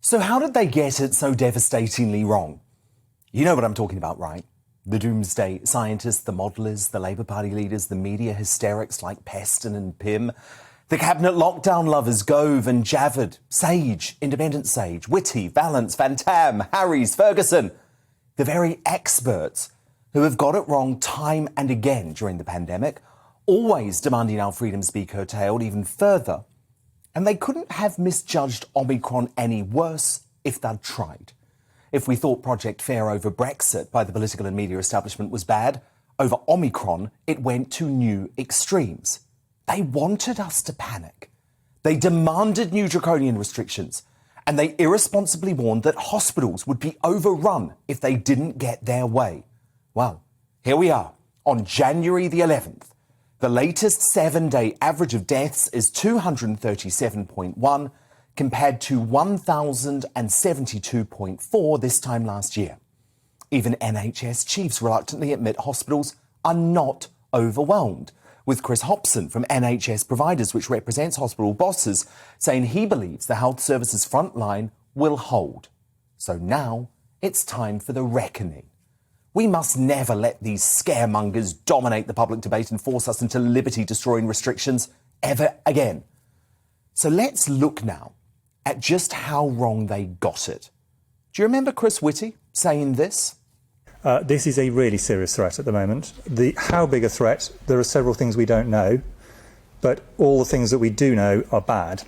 So how did they get it so devastatingly wrong? You know what I'm talking about, right? The doomsday scientists, the modellers, the Labour Party leaders, the media hysterics like Peston and Pym, the cabinet lockdown lovers Gove and Javed, Sage, Independent Sage, Whitty, Vallance, Van Tam, Harries, Ferguson, the very experts who have got it wrong time and again during the pandemic, always demanding our freedoms be curtailed even further. And they couldn't have misjudged Omicron any worse if they'd tried. If we thought Project Fair over Brexit by the political and media establishment was bad, over Omicron, it went to new extremes. They wanted us to panic. They demanded new draconian restrictions, and they irresponsibly warned that hospitals would be overrun if they didn't get their way. Well, here we are, on January the 11th. The latest 7-day average of deaths is 237.1, compared to 1,072.4 this time last year. Even NHS chiefs reluctantly admit hospitals are not overwhelmed, with Chris Hobson from NHS Providers, which represents hospital bosses, saying he believes the health services front line will hold. So now it's time for the reckoning. We must never let these scaremongers dominate the public debate and force us into liberty-destroying restrictions ever again. So let's look now at just how wrong they got it. Do you remember Chris Whitty saying this? This is a really serious threat at the moment. How big a threat? There are several things we don't know, but all the things that we do know are bad.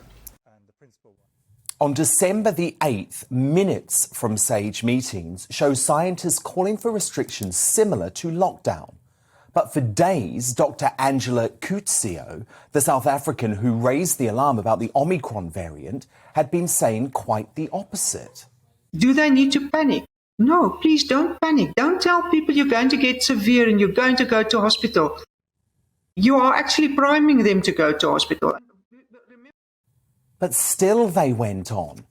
On December the 8th, minutes from SAGE meetings show scientists calling for restrictions similar to lockdown. But for days, Dr. Angela Kutsia, the South African who raised the alarm about the Omicron variant, had been saying quite the opposite. Do they need to panic? No, please don't panic. Don't tell people you're going to get severe and you're going to go to hospital. You are actually priming them to go to hospital. But still they went on.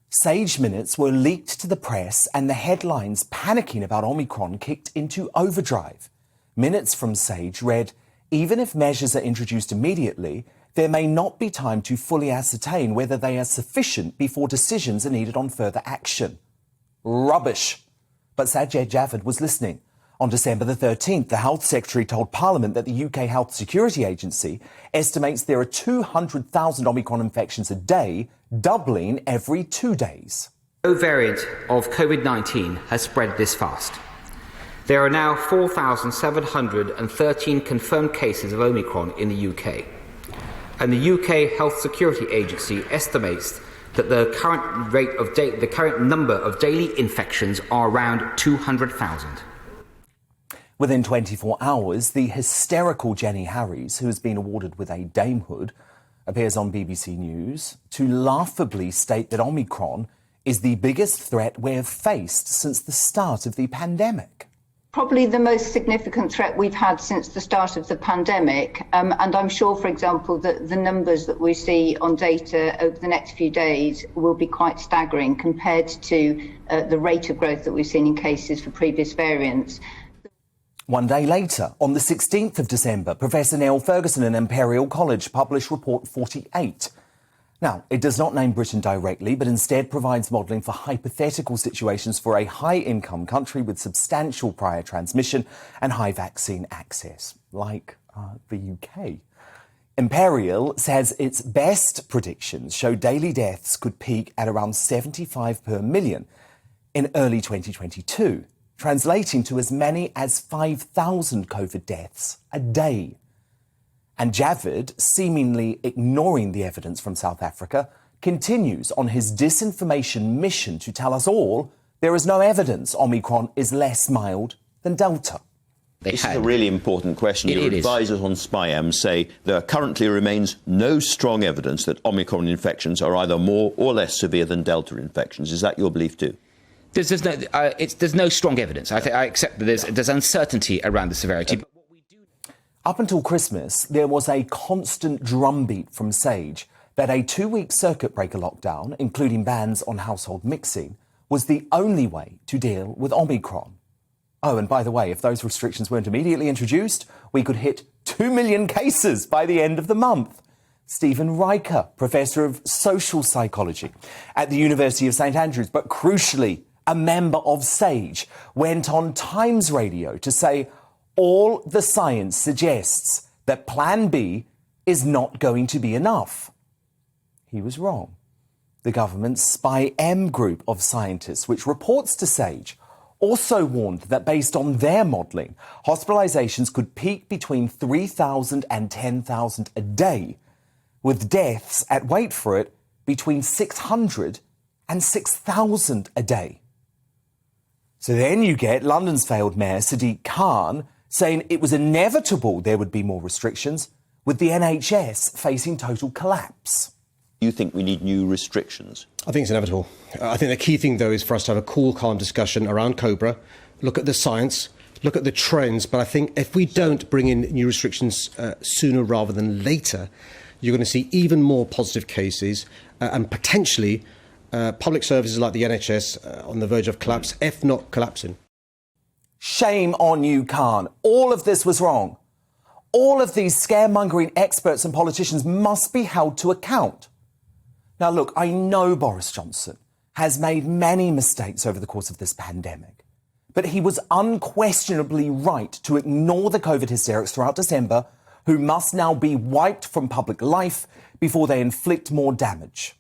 SAGE minutes were leaked to the press and the headlines panicking about Omicron kicked into overdrive. Minutes from SAGE read, even if measures are introduced immediately, there may not be time to fully ascertain whether they are sufficient before decisions are needed on further action. Rubbish. But Sajid Javid was listening. On December the 13th, the Health Secretary told Parliament that the UK Health Security Agency estimates there are 200,000 Omicron infections a day, doubling every 2 days. No variant of COVID-19 has spread this fast. There are now 4,713 confirmed cases of Omicron in the UK. And the UK Health Security Agency estimates that the current number of daily infections are around 200,000. Within 24 hours, the hysterical Jenny Harries, who has been awarded with a damehood, appears on BBC News to laughably state that Omicron is the biggest threat we've faced since the start of the pandemic. Probably the most significant threat we've had since the start of the pandemic. And I'm sure, for example, that the numbers that we see on data over the next few days will be quite staggering compared to the rate of growth that we've seen in cases for previous variants. 1 day later, on the 16th of December, Professor Neil Ferguson in Imperial College published Report 48. Now, it does not name Britain directly, but instead provides modelling for hypothetical situations for a high-income country with substantial prior transmission and high vaccine access, like the UK. Imperial says its best predictions show daily deaths could peak at around 75 per million in early 2022. Translating to as many as 5,000 COVID deaths a day. And Javid, seemingly ignoring the evidence from South Africa, continues on his disinformation mission to tell us all there is no evidence Omicron is less mild than Delta. This is a really important question. Your advisors on SPI-M say there currently remains no strong evidence that Omicron infections are either more or less severe than Delta infections. Is that your belief too? There's no strong evidence. I accept that there's uncertainty around the severity. Up until Christmas, there was a constant drumbeat from SAGE that a 2-week circuit breaker lockdown, including bans on household mixing, was the only way to deal with Omicron. Oh, and by the way, if those restrictions weren't immediately introduced, we could hit 2 million cases by the end of the month. Stephen Riker, Professor of Social Psychology at the University of St Andrews, but crucially a member of SAGE, went on Times Radio to say all the science suggests that Plan B is not going to be enough. He was wrong. The government's Spy M group of scientists, which reports to SAGE, also warned that based on their modelling, hospitalisations could peak between 3,000 and 10,000 a day, with deaths at, wait for it, between 600 and 6,000 a day. So then you get London's failed Mayor Sadiq Khan saying it was inevitable there would be more restrictions, with the NHS facing total collapse. You think we need new restrictions? I think it's inevitable. I think the key thing, though, is for us to have a cool, calm discussion around Cobra, look at the science, look at the trends. But I think if we don't bring in new restrictions sooner rather than later, you're going to see even more positive cases and potentially public services like the NHS on the verge of collapse, if not collapsing. Shame on you, Khan. All of this was wrong. All of these scaremongering experts and politicians must be held to account. Now, look, I know Boris Johnson has made many mistakes over the course of this pandemic, but he was unquestionably right to ignore the COVID hysterics throughout December, who must now be wiped from public life before they inflict more damage.